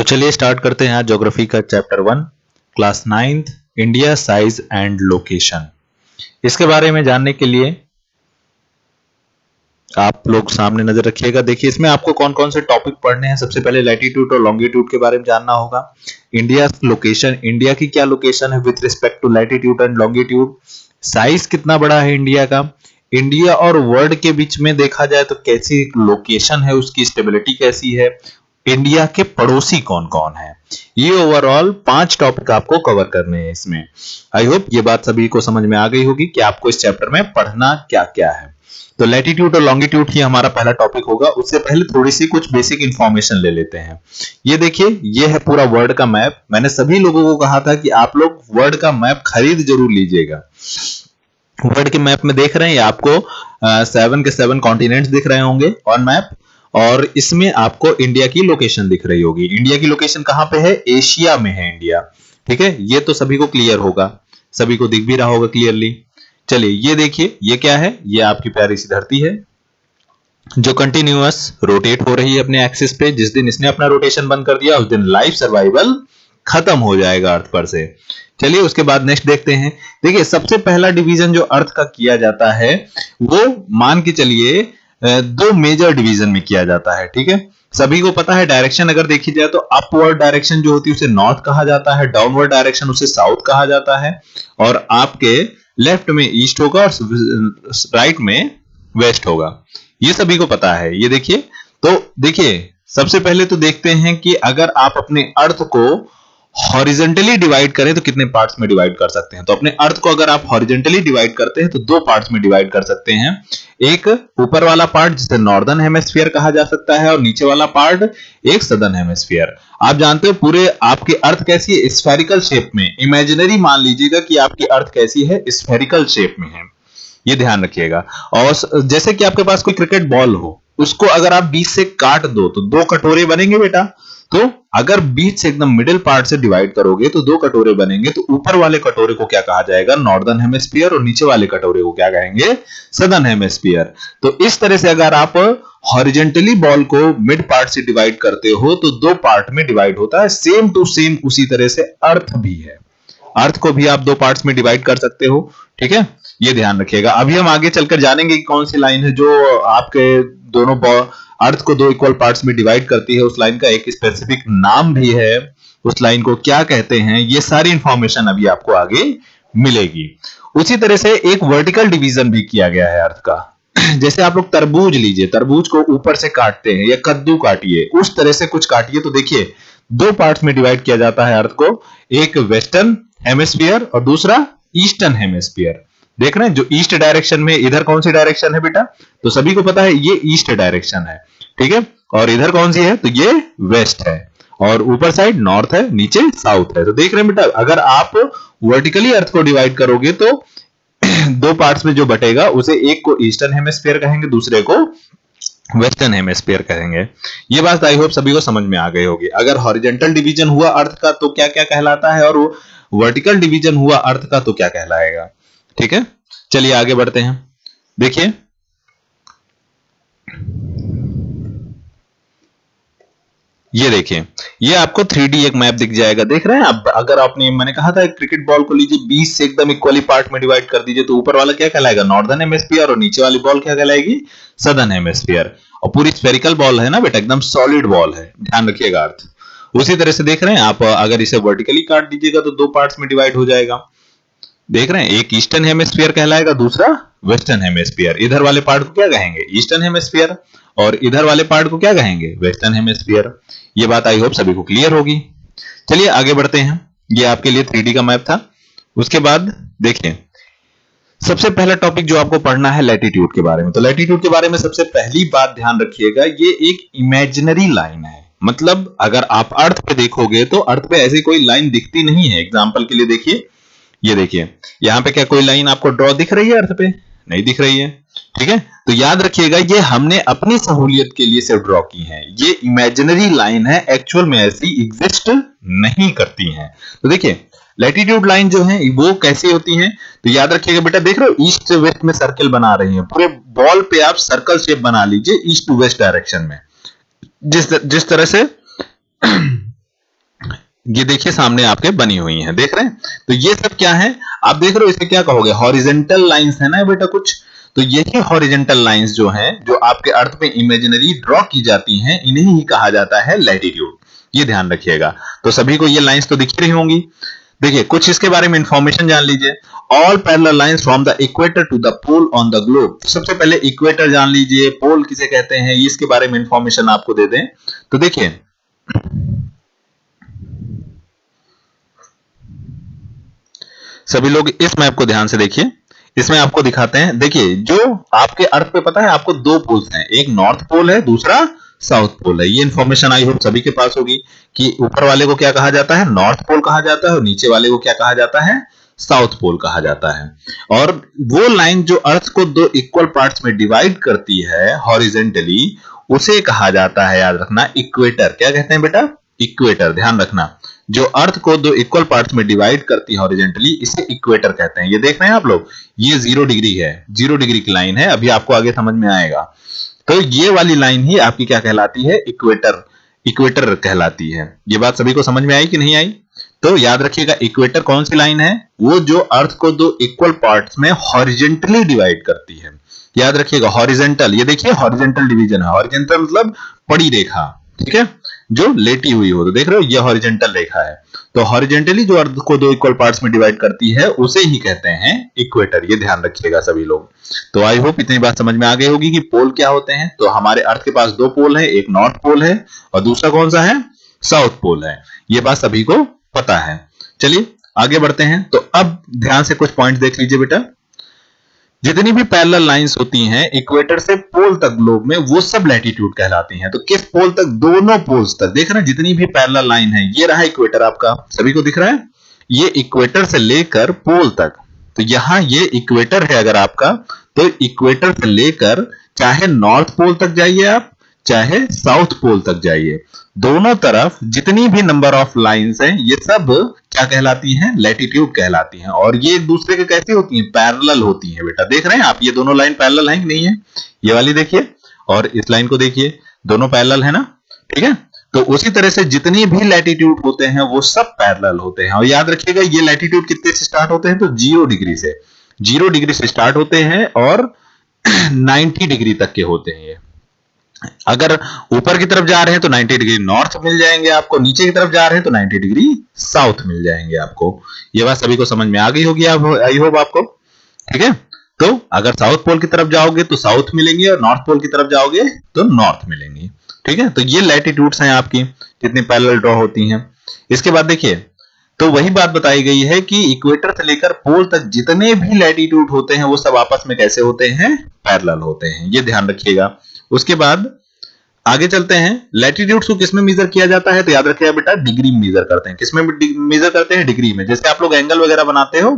चलिए स्टार्ट करते हैं आज ज्योग्राफी का chapter 1 class 9th India size and location. इसके बारे में जानने के लिए आप लोग सामने नजर रखिएगा। देखिए इसमें आपको कौन कौन से टॉपिक पढ़ने हैं। सबसे पहले लैटिट्यूड और लॉन्गिट्यूड के बारे में जानना होगा। इंडिया लोकेशन, इंडिया की क्या लोकेशन है with respect to latitude and longitude. Size कितना बड़ा है इंडिया का। इंडिया और वर्ल्ड के बीच में देखा जाए तो कैसी लोकेशन है, उसकी स्टेबिलिटी कैसी है। इंडिया के पड़ोसी कौन कौन है। ये ओवरऑल 5 टॉपिक आपको कवर करने हैं इसमें। आई होप ये बात सभी को समझ में आ गई होगी कि आपको इस चैप्टर में पढ़ना क्या क्या है। तो लैटिट्यूड और लॉन्गिट्यूड ही हमारा पहला टॉपिक होगा। उससे पहले थोड़ी सी कुछ बेसिक इंफॉर्मेशन ले लेते हैं। ये देखिए, ये है पूरा वर्ल्ड का मैप। मैंने सभी लोगों को कहा था कि आप लोग वर्ल्ड का मैप खरीद जरूर लीजिएगा। वर्ल्ड के मैप में देख रहे हैं आपको 7 के 7 कॉन्टिनेंट्स दिख रहे होंगे ऑन मैप, और इसमें आपको इंडिया की लोकेशन दिख रही होगी। इंडिया की लोकेशन कहां पे है? एशिया में है इंडिया। ठीक है, ये तो सभी को क्लियर होगा, सभी को दिख भी रहा होगा क्लियरली। चलिए ये देखिए, ये क्या है? ये आपकी प्यारी सी धरती है जो कंटिन्यूअस रोटेट हो रही है अपने एक्सिस पे। जिस दिन इसने अपना रोटेशन बंद कर दिया उस दिन लाइफ सर्वाइवल खत्म हो जाएगा अर्थ पर से। चलिए उसके बाद नेक्स्ट देखते हैं। देखिए सबसे पहला डिवीजन जो अर्थ का किया जाता है वो मान के चलिए 2 मेजर डिवीजन में किया जाता है। ठीक है, सभी को पता है डायरेक्शन अगर देखी जाए तो अपवर्ड डायरेक्शन जो होती है उसे नॉर्थ कहा जाता है, डाउनवर्ड डायरेक्शन उसे साउथ कहा जाता है, और आपके लेफ्ट में ईस्ट होगा और राइट में वेस्ट होगा। ये सभी को पता है। ये देखिए, तो देखिए सबसे पहले तो देखते हैं कि अगर आप अपने अर्थ को हॉरिजेंटली डिवाइड करें तो कितने पार्ट्स में डिवाइड कर सकते हैं। तो अपने अर्थ को अगर आप हॉरिजेंटली डिवाइड करते हैं तो 2 पार्ट्स में डिवाइड कर सकते हैं। एक ऊपर वाला पार्ट जिसे नॉर्दर्न हेमिस्फीयर कहा जा सकता है, और नीचे वाला पार्ट एक सदर्न हेमिस्फीयर। आप जानते हो पूरे आपकी अर्थ कैसी है? स्फेरिकल शेप में। इमेजिनरी मान लीजिएगा कि आपकी अर्थ कैसी है? स्फेरिकल शेप में है। ये ध्यान रखिएगा। और जैसे कि आपके पास कोई क्रिकेट बॉल हो, उसको अगर आप बीच से काट दो तो 2 कटोरे बनेंगे बेटा। तो अगर बीच से एकदम मिडिल पार्ट से डिवाइड करोगे तो 2 कटोरे बनेंगे। तो ऊपर वाले कटोरे को क्या कहा जाएगा? नॉर्दर्न हेमिस्फीयर, और नीचे वाले कटोरे को क्या कहेंगे? Southern hemisphere. तो इस तरह से अगर आप हॉरिजेंटली बॉल को मिड पार्ट से डिवाइड करते हो तो 2 पार्ट में डिवाइड होता है। सेम टू सेम उसी तरह से अर्थ भी है। अर्थ को भी आप 2 पार्ट्स में डिवाइड कर सकते हो। ठीक है, ये ध्यान रखिएगा। अभी हम आगे चलकर जानेंगे कि कौन सी लाइन है जो आपके दोनों अर्थ को 2 इक्वल पार्ट्स में डिवाइड करती है। उस लाइन का एक स्पेसिफिक नाम भी है, उस लाइन को क्या कहते हैं, ये सारी इंफॉर्मेशन अभी आपको आगे मिलेगी। उसी तरह से एक वर्टिकल डिवीजन भी किया गया है अर्थ का। जैसे आप लोग तरबूज लीजिए, तरबूज को ऊपर से काटते हैं, या कद्दू काटिए, उस तरह से कुछ काटिए। तो देखिए 2 पार्ट्स में डिवाइड किया जाता है अर्थ को, एक वेस्टर्न हेमिस्फीयर और दूसरा ईस्टर्न हेमिस्फीयर। देख रहे हैं जो ईस्ट डायरेक्शन में, इधर कौन सी डायरेक्शन है बेटा? तो सभी को पता है ये ईस्ट डायरेक्शन है। ठीक है, और इधर कौन सी है? तो ये वेस्ट है, और ऊपर साइड नॉर्थ है, नीचे साउथ है। तो देख रहे हैं बेटा, अगर आप वर्टिकली अर्थ को डिवाइड करोगे तो 2 पार्ट्स में जो बटेगा उसे एक को ईस्टर्न हेमिस्फीयर कहेंगे, दूसरे को वेस्टर्न हेमिस्फीयर कहेंगे। ये बात आई होप सभी को समझ में आ गई होगी। अगर हॉरिजेंटल डिवीजन हुआ अर्थ का तो क्या क्या कहलाता है, और वर्टिकल डिवीजन हुआ अर्थ का तो क्या कहलाएगा। ठीक है, चलिए आगे बढ़ते हैं। देखिए ये देखिए, ये आपको 3D एक मैप दिख जाएगा। देख रहे हैं आप? अगर आपने, मैंने कहा था क्रिकेट बॉल को लीजिए, 20 से एकदम इक्वली पार्ट में डिवाइड कर दीजिए, तो ऊपर वाला क्या कहलाएगा? नॉर्दर्न हेमिस्फीयर, और नीचे वाली बॉल क्या कहलाएगी? Southern hemisphere. और पूरी स्फेरिकल बॉल है ना बेटा, एकदम सॉलिड बॉल है, ध्यान रखिएगा अर्थ। उसी तरह से देख रहे हैं आप, अगर इसे वर्टिकली काट दीजिएगा तो 2 पार्ट्स में डिवाइड हो जाएगा। देख रहे हैं, एक ईस्टर्न हेमिस्फीयर कहलाएगा, दूसरा वेस्टर्न हेमिस्फीयर। इधर वाले पार्ट को क्या कहेंगे? ईस्टर्न हेमिस्फीयर, और इधर वाले पार्ट को क्या कहेंगे? Western hemisphere. ये बात आई होप सभी को क्लियर होगी। चलिए आगे बढ़ते हैं। ये आपके लिए 3D का मैप था। उसके बाद देखिए सबसे पहला टॉपिक जो आपको पढ़ना है लैटिट्यूड के बारे में। तो लैटिट्यूड के बारे में सबसे पहली बात ध्यान रखिएगा, ये एक इमेजिनरी लाइन है। मतलब अगर आप अर्थ पे देखोगे तो अर्थ पे ऐसी कोई लाइन दिखती नहीं है। एग्जाम्पल के लिए देखिए, ये देखिए यहां पे क्या कोई लाइन आपको ड्रॉ दिख रही है? अर्थ पे नहीं दिख रही है। ठीक है, तो याद रखिएगा ये हमने अपनी सहूलियत के लिए सिर्फ ड्रॉ की है। ये इमेजिनरी लाइन है, एक्चुअल में ऐसी एग्जिस्ट नहीं करती हैं। तो देखिए लैटिट्यूड लाइन जो है वो कैसी होती है? तो याद रखिएगा बेटा, देख रहे हो ईस्ट से वेस्ट में सर्कल बना रही है। पूरे बॉल पे आप सर्कल शेप बना लीजिए ईस्ट टू वेस्ट डायरेक्शन में। जिस तरह से ये देखिए सामने आपके बनी हुई हैं, देख रहे हैं। तो ये सब क्या है, आप देख रहे हो, इसे क्या कहोगे, हॉरिजेंटल लाइंस है ना बेटा कुछ। तो यही हॉरिजेंटल लाइंस जो हैं, जो आपके अर्थ पे इमेजिनरी ड्रॉ की जाती हैं, इन्हें ही कहा जाता है लैटिट्यूड। ये ध्यान रखिएगा। तो सभी को ये लाइंस तो दिख रही होंगी। देखिए कुछ इसके बारे में इंफॉर्मेशन जान लीजिए। All parallel lines from the equator to the pole on the globe. सबसे पहले इक्वेटर जान लीजिए, पोल किसे कहते हैं, इसके बारे में इंफॉर्मेशन आपको दे दें। तो देखिए सभी लोग इस मैप को ध्यान से देखिए, इसमें आपको दिखाते हैं। देखिए जो आपके अर्थ पे पता है आपको दो पोल्स हैं, एक नॉर्थ पोल है, दूसरा साउथ पोल है। ये इंफॉर्मेशन आई होप सभी के पास होगी कि ऊपर वाले को क्या कहा जाता है, नॉर्थ पोल कहा जाता है, और नीचे वाले को क्या कहा जाता है, साउथ पोल कहा जाता है। और वो लाइन जो अर्थ को दो इक्वल पार्ट्स में डिवाइड करती है हॉरिजेंटली, उसे कहा जाता है, याद रखना, इक्वेटर। क्या कहते हैं बेटा, इक्वेटर। ध्यान रखना, जो अर्थ को दो इक्वल पार्ट्स में डिवाइड करती है हॉरिजेंटली, इसे इक्वेटर कहते हैं। ये देख रहे हैं आप लोग, ये 0 डिग्री है, 0 डिग्री की लाइन है, अभी आपको आगे समझ में आएगा। तो ये वाली लाइन ही आपकी क्या कहलाती है, इक्वेटर, इक्वेटर कहलाती है। ये बात सभी को समझ में आई कि नहीं आई। तो याद रखिएगा, इक्वेटर कौन सी लाइन है, वो जो अर्थ को दो इक्वल पार्ट्स में हॉरिजेंटली डिवाइड करती है। याद रखिएगा हॉरिजेंटल, ये देखिए हॉरिजेंटल डिवीजन है, हॉरिजेंटल मतलब पड़ी रेखा, ठीक है, जो लेटी हुई हो। तो देख रहे हो ये हॉरिजेंटल रेखा है। तो हॉरिजेंटली जो अर्थ को दो इक्वल पार्ट्स में डिवाइड करती है उसे ही कहते हैं इक्वेटर। ये ध्यान रखिएगा सभी लोग। तो आई होप इतनी बात समझ में आ गई होगी कि पोल क्या होते हैं। तो हमारे अर्थ के पास दो पोल है, एक नॉर्थ पोल है और दूसरा कौन सा है, साउथ पोल है। ये बात सभी को पता है। चलिए आगे बढ़ते हैं। तो अब ध्यान से कुछ पॉइंट देख लीजिए बेटा। जितनी भी पैरेलल लाइंस होती हैं इक्वेटर से पोल तक ग्लोब में, वो सब लैटिट्यूड कहलाती हैं। तो किस पोल तक, दोनों पोल्स तक। देख रहे हैं जितनी भी पैरेलल लाइन है, ये रहा इक्वेटर आपका, सभी को दिख रहा है, ये इक्वेटर से लेकर पोल तक। तो यहां ये इक्वेटर है अगर आपका, तो इक्वेटर से लेकर चाहे नॉर्थ पोल तक जाइए आप, चाहे साउथ पोल तक जाइए, दोनों तरफ जितनी भी नंबर ऑफ लाइंस हैं, ये सब क्या कहलाती हैं, लैटिट्यूड कहलाती हैं। और ये एक दूसरे के कैसी होती हैं, पैरेलल होती हैं बेटा। देख रहे हैं आप, ये दोनों लाइन पैरेलल हैं कि नहीं है, ये वाली देखिए और इस लाइन को देखिए, दोनों पैरेलल है ना, ठीक है। तो उसी तरह से जितनी भी लैटिट्यूड होते हैं वो सब पैरेलल होते हैं। और याद रखिएगा ये लैटिट्यूड कितने से स्टार्ट होते हैं, तो 0 डिग्री से, 0 डिग्री से स्टार्ट होते हैं और 90 डिग्री तक के होते हैं। ये अगर ऊपर की तरफ जा रहे हैं तो 90 डिग्री नॉर्थ मिल जाएंगे आपको, नीचे की तरफ जा रहे हैं तो 90 डिग्री साउथ मिल जाएंगे आपको। ये बात सभी को समझ में आ गई होगी, आई होप आपको, ठीक है। तो अगर साउथ पोल की तरफ जाओगे तो साउथ मिलेंगे और नॉर्थ पोल की तरफ जाओगे तो नॉर्थ मिलेंगे, ठीक है। तो ये लैटिट्यूड्स हैं आपकी, जितनी पैरेलल ड्रॉ होती हैं। इसके बाद देखिए, तो वही बात बताई गई है कि इक्वेटर से लेकर पोल तक जितने भी लैटिट्यूड होते हैं वो सब आपस में कैसे होते हैं, पैरेलल होते हैं। ये ध्यान रखिएगा। उसके बाद आगे चलते हैं। लैटिट्यूड्स को किसमें मेजर किया जाता है, तो याद रखिएगा बेटा डिग्री में मेजर करते हैं। किसमें मेजर करते हैं, डिग्री में। जैसे आप लोग एंगल वगैरह बनाते हो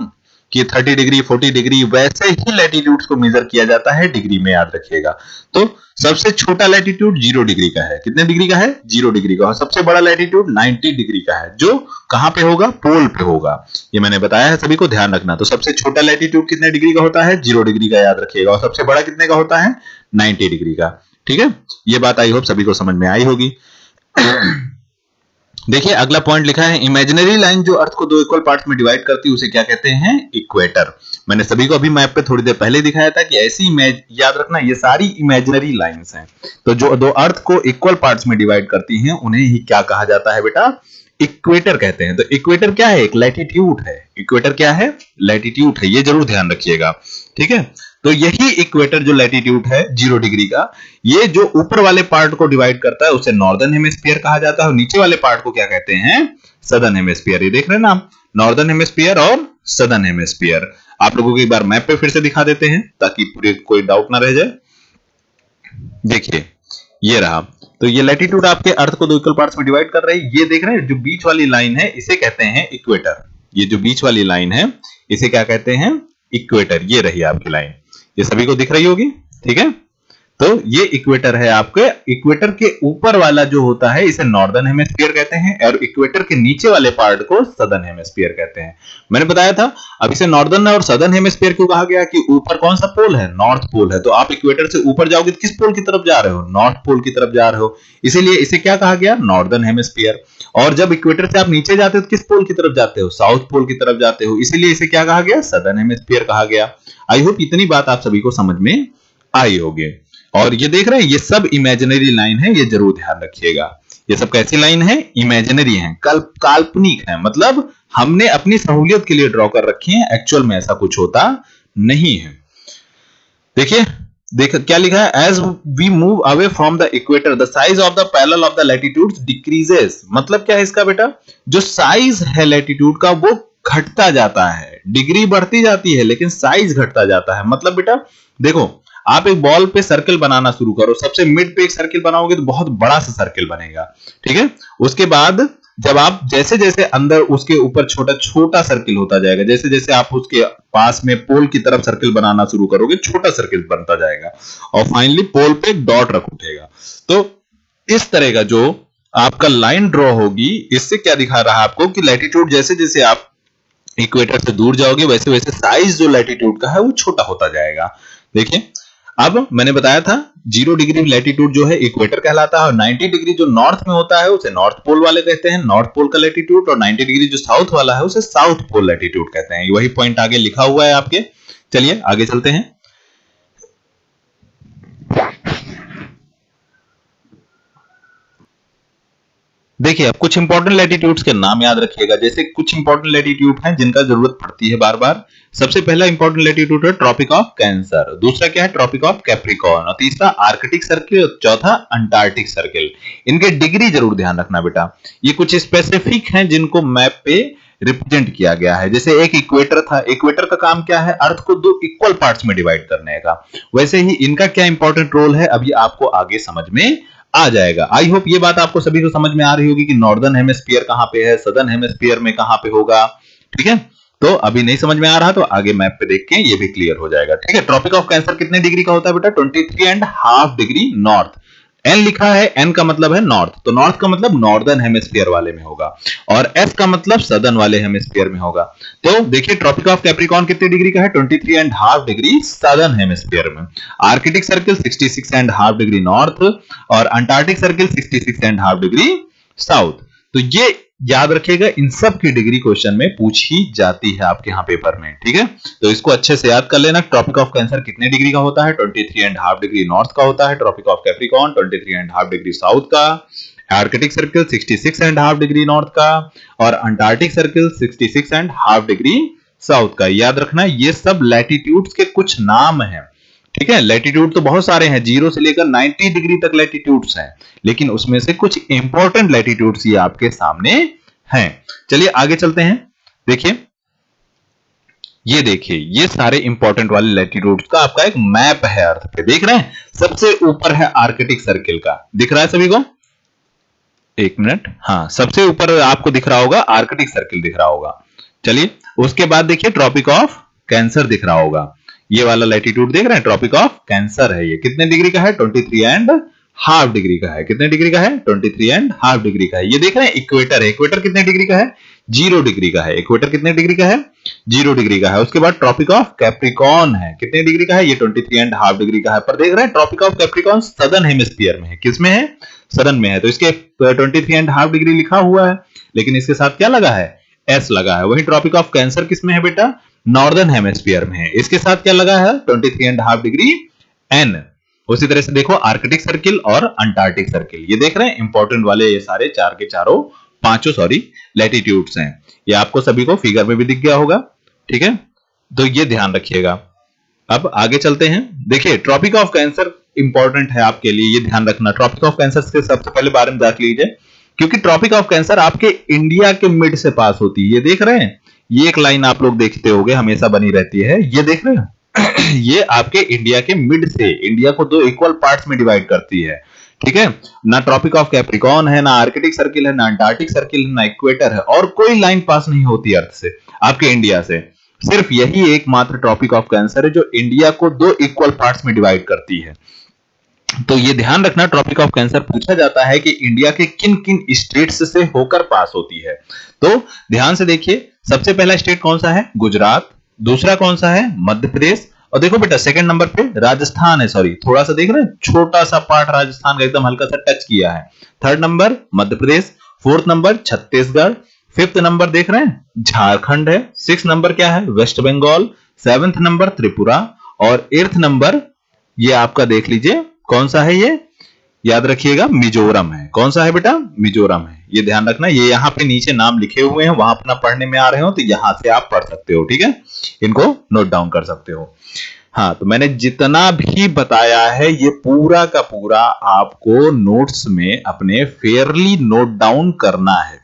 कि 30 डिग्री 40 डिग्री, वैसे ही लैटिट्यूड्स को मेजर किया जाता है डिग्री में, याद रखिएगा। तो सबसे छोटा लैटिट्यूड 0 डिग्री का है, कितने डिग्री का है, 0 डिग्री का। और सबसे बड़ा लैटिट्यूड 90 डिग्री का है, जो कहां पे होगा, पोल पे होगा। ये मैंने बताया है, सभी को ध्यान रखना। तो सबसे छोटा लैटिट्यूड कितने डिग्री का होता है, 0 डिग्री का, याद रखिएगा। और सबसे बड़ा कितने का होता है, 90 डिग्री का, ठीक है। ये बात आई होप सभी को समझ में आई होगी। देखिए अगला पॉइंट लिखा है, इमेजिनरी लाइन जो अर्थ को दो इक्वल पार्ट्स में डिवाइड करती है उसे क्या कहते हैं, इक्वेटर। मैंने सभी को अभी मैप पे थोड़ी देर पहले दिखाया था कि ऐसी इमेज, याद रखना ये सारी इमेजिनरी लाइंस हैं। तो जो दो अर्थ को इक्वल पार्ट्स में डिवाइड करती हैं उन्हें ही क्या कहा जाता है बेटा, इक्वेटर कहते हैं। तो इक्वेटर क्या है, एक लैटिट्यूड है। इक्वेटर क्या है, लैटिट्यूड है, ये जरूर ध्यान रखिएगा, ठीक है। तो यही इक्वेटर जो लैटिट्यूड है 0 डिग्री का, ये जो ऊपर वाले पार्ट को डिवाइड करता है उसे नॉर्दर्न हेमिस्फीयर कहा जाता है, और नीचे वाले पार्ट को क्या कहते हैं, सदर्न हेमिस्फीयर। ये देख रहे हैं ना, नॉर्दर्न हेमिस्फीयर और सदर्न हेमिस्फीयर। आप लोगों को एक बार मैप पे फिर से दिखा देते हैं ताकि पूरे कोई डाउट ना रह जाए। देखिए ये रहा। तो ये लैटिट्यूड आपके अर्थ को दो इक्वल पार्ट्स में डिवाइड कर रही है। ये देख रहे हैं जो बीच वाली लाइन है इसे कहते हैं इक्वेटर। ये जो बीच वाली लाइन है इसे क्या कहते हैं, इक्वेटर। ये रही आपकी लाइन, ये सभी को दिख रही होगी, ठीक है। तो ये इक्वेटर है आपके, इक्वेटर के ऊपर वाला जो होता है इसे नॉर्दर्न हेमिस्फीयर कहते हैं और इक्वेटर के नीचे वाले पार्ट को सदर्न हेमिस्फीयर कहते हैं। मैंने बताया था। अब इसे नॉर्दर्न और सदर्न हेमिस्फीयर क्यों कहा गया कि ऊपर कौन सा पोल है, नॉर्थ पोल है। तो आप इक्वेटर से ऊपर जाओगे तो किस पोल की तरफ जा रहे हो, नॉर्थ पोल की तरफ जा रहे हो, इसीलिए इसे क्या कहा गया, नॉर्दर्न हेमिस्फीयर। और जब इक्वेटर से आप नीचे जाते हो तो किस पोल की तरफ जाते हो, साउथ पोल की तरफ जाते हो, इसीलिए इसे क्या कहा गया, सदर्न हेमिस्फीयर कहा गया। आई होप इतनी बात आप सभी को समझ में आई होगी। और ये देख रहे हैं, ये सब इमेजिनरी लाइन है, ये जरूर ध्यान रखिएगा। ये सब कैसी लाइन है, इमेजिनरी है, काल्पनिक है, मतलब हमने अपनी सहूलियत के लिए ड्रॉ कर रखी है, एक्चुअल में ऐसा कुछ होता नहीं है। देखिए देख क्या लिखा है, as we move away from the equator the size of the parallel of the latitudes decreases. मतलब क्या है इसका बेटा, जो साइज है लैटिट्यूड का वो घटता जाता है, डिग्री बढ़ती जाती है लेकिन साइज घटता जाता है। मतलब बेटा देखो, आप एक बॉल पे सर्कल बनाना शुरू करो, सबसे मिड पे एक सर्कल बनाओगे तो बहुत बड़ा सा सर्कल बनेगा, ठीक है। उसके बाद जब आप जैसे जैसे अंदर उसके ऊपर छोटा छोटा सर्कल होता जाएगा, जैसे जैसे आप उसके पास में पोल की तरफ सर्कल बनाना शुरू करोगे, छोटा सर्कल बनता जाएगा और फाइनली पोल पे एक डॉट रख उठेगा। तो इस तरह का जो आपका लाइन ड्रॉ होगी, इससे क्या दिखा रहा है आपको कि लैटिट्यूड जैसे जैसे आप इक्वेटर से दूर जाओगे वैसे वैसे साइज जो लैटिट्यूड का है वो छोटा होता जाएगा। देखिए अब मैंने बताया था 0 डिग्री लैटिट्यूड जो है इक्वेटर कहलाता है और 90 डिग्री जो नॉर्थ में होता है उसे नॉर्थ पोल वाले कहते हैं, नॉर्थ पोल का लैटिट्यूड, और 90 डिग्री जो साउथ वाला है उसे साउथ पोल लैटिट्यूड कहते हैं। वही पॉइंट आगे लिखा हुआ है आपके। चलिए आगे चलते हैं। देखिए अब कुछ इंपॉर्टेंट लैटिट्यूड्स के नाम याद रखिएगा, जैसे कुछ इंपॉर्टेंट लैटिट्यूड हैं जिनका जरूरत पड़ती है बार बार। सबसे पहला इंपॉर्टेंट लैटिट्यूड है ट्रॉपिक ऑफ कैंसर, दूसरा क्या है ट्रॉपिक ऑफ कैप्रिकॉर्न, और तीसरा आर्कटिक सर्किल, और चौथा अंटार्कटिक सर्किल। इनके डिग्री जरूर ध्यान रखना बेटा। ये कुछ स्पेसिफिक हैं जिनको मैप पे रिप्रेजेंट किया गया है। जैसे एक इक्वेटर था, इक्वेटर का काम क्या है, अर्थ को 2 इक्वल पार्ट्स में डिवाइड करने का। वैसे ही इनका क्या इंपॉर्टेंट रोल है अभी आपको आगे समझ में आ जाएगा। आई होप ये बात आपको सभी को समझ में आ रही होगी कि नॉर्दर्न हेमिस्फीयर कहां पे है, सदर्न हेमिस्फीयर में कहां पे होगा, ठीक है। तो अभी नहीं समझ में आ रहा तो आगे मैप पे देख के ये भी क्लियर हो जाएगा, ठीक है। ट्रॉपिक ऑफ कैंसर कितने डिग्री का होता है बेटा, 23.5 डिग्री नॉर्थ। एन लिखा है, एन का मतलब है नॉर्थ, तो नॉर्थ का मतलब नॉर्दर्न हेमिस्फीयर वाले में होगा और एस का मतलब सदर्न वाले हेमिस्फीयर में होगा। तो देखिए ट्रॉपिक ऑफ कैप्रिकॉर्न कितने डिग्री का है, 23.5 डिग्री सदर्न हेमिस्फीयर में। आर्कटिक सर्किल 66.5 डिग्री नॉर्थ और अंटार्कटिक सर्किल 66.5 डिग्री साउथ। तो ये याद रखिएगा, इन सब की डिग्री क्वेश्चन में पूछी जाती है आपके यहाँ पेपर में, ठीक है। तो इसको अच्छे से याद कर लेना। ट्रॉपिक ऑफ कैंसर कितने डिग्री का होता है, 23.5 डिग्री नॉर्थ का होता है। Tropic of Capricorn 23.5 degree south का। आर्कटिक सर्किल 66.5 डिग्री नॉर्थ का और अंटार्कटिक सर्किल 66.5 डिग्री साउथ का। याद रखना ये सब लैटिट्यूड्स के कुछ नाम हैं, ठीक है। लैटिट्यूड तो बहुत सारे हैं, 0 से लेकर 90 डिग्री तक लैटिट्यूड्स हैं, लेकिन उसमें से कुछ इंपॉर्टेंट लैटिट्यूड्स ये आपके सामने हैं। चलिए आगे चलते हैं। देखिए ये देखिए, ये सारे इंपॉर्टेंट वाले लैटिट्यूड्स का आपका एक मैप है अर्थ पे, देख रहे हैं। सबसे ऊपर है आर्कटिक सर्किल का, दिख रहा है सभी को, एक मिनट, हाँ सबसे ऊपर आपको दिख रहा होगा आर्कटिक सर्किल दिख रहा होगा। चलिए उसके बाद देखिए ट्रॉपिक ऑफ कैंसर दिख रहा होगा, ये वाला लैटिट्यूड देख रहे हैं, ट्रॉपिक ऑफ कैंसर है। ये कितने डिग्री का है, 23.5 डिग्री का है। कितने डिग्री का है, 23.5 डिग्री का है। ये देख रहे हैं इक्वेटर है, इक्वेटर कितने डिग्री का है, 0 डिग्री का है। इक्वेटर कितने डिग्री का है, 0 डिग्री का है। उसके बाद ट्रॉपिक ऑफ कैप्रिकॉर्न है, कितने डिग्री का है, ये 23.5 डिग्री का है। पर देख रहे हैं Tropic of Capricorn southern hemisphere में है, किसमें है, सदर्न में है, तो इसके 23.5 डिग्री लिखा हुआ है, लेकिन इसके साथ क्या लगा है, एस लगा है। वही ट्रॉपिक ऑफ कैंसर किसमें है बेटा, नॉर्दर्न हेमिस्फीयर में है, इसके साथ क्या लगा है, 23.5 डिग्री एन। उसी तरह से देखो आर्कटिक सर्किल और अंटार्कटिक सर्किल, ये देख रहे हैं इंपॉर्टेंट वाले, ये सारे चार के चारों पांचों लैटिट्यूड्स हैं। ये आपको सभी को फिगर में भी दिख गया होगा, ठीक है। तो ये ध्यान रखिएगा। अब आगे चलते हैं। देखिए ट्रॉपिक ऑफ कैंसर इंपॉर्टेंट है आपके लिए, ये ध्यान रखना। ट्रॉपिक ऑफ कैंसर के सबसे पहले बारे में देख लीजिए, क्योंकि ट्रॉपिक ऑफ कैंसर आपके इंडिया के मिड से पास होती है। ये देख रहे हैं, ये एक लाइन आप लोग देखते होंगे हमेशा बनी रहती है, ये देख रहे हैं ये आपके इंडिया के मिड से, इंडिया को 2 इक्वल पार्ट्स में डिवाइड करती है, ठीक है। ना ट्रॉपिक ऑफ कैप्रिकॉर्न है, ना आर्कटिक सर्किल है, ना अंटार्कटिक सर्किल है, ना इक्वेटर है, और कोई लाइन पास नहीं होती अर्थ से, आपके इंडिया से। सिर्फ यही एकमात्र ट्रॉपिक ऑफ कैंसर है जो इंडिया को 2 इक्वल पार्ट्स में डिवाइड करती है। तो ये ध्यान रखना, ट्रॉपिक ऑफ कैंसर पूछा जाता है कि इंडिया के किन किन स्टेट्स से होकर पास होती है। तो ध्यान से देखिए, सबसे पहला स्टेट कौन सा है? गुजरात। दूसरा कौन सा है? मध्य प्रदेश। और देखो बेटा सेकंड नंबर पे राजस्थान है, सॉरी थोड़ा सा देख रहे हैं, छोटा सा पार्ट राजस्थान का एकदम हल्का सा टच किया है। Third number Madhya Pradesh, fourth number Chhattisgarh, fifth number देख रहे हैं झारखंड है, सिक्स नंबर क्या है? वेस्ट बंगाल, सेवेंथ नंबर त्रिपुरा, और एट्थ नंबर ये आपका देख लीजिए कौन सा है, ये याद रखिएगा मिजोरम है। कौन सा है बेटा? मिजोरम है। ये ध्यान रखना, ये यहाँ पे नीचे नाम लिखे हुए हैं, वहां अपना पढ़ने में आ रहे हो तो यहां से आप पढ़ सकते हो, ठीक है, इनको नोट डाउन कर सकते हो। हाँ, तो मैंने जितना भी बताया है ये पूरा का पूरा आपको नोट्स में अपने फेयरली नोट डाउन करना है।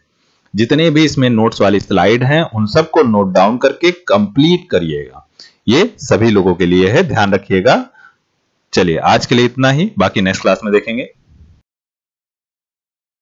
जितने भी इसमें नोट्स वाली स्लाइड हैं उन सबको नोट डाउन करके कंप्लीट करिएगा। ये सभी लोगों के लिए है, ध्यान रखिएगा। चलिए आज के लिए इतना ही, बाकी नेक्स्ट क्लास में देखेंगे।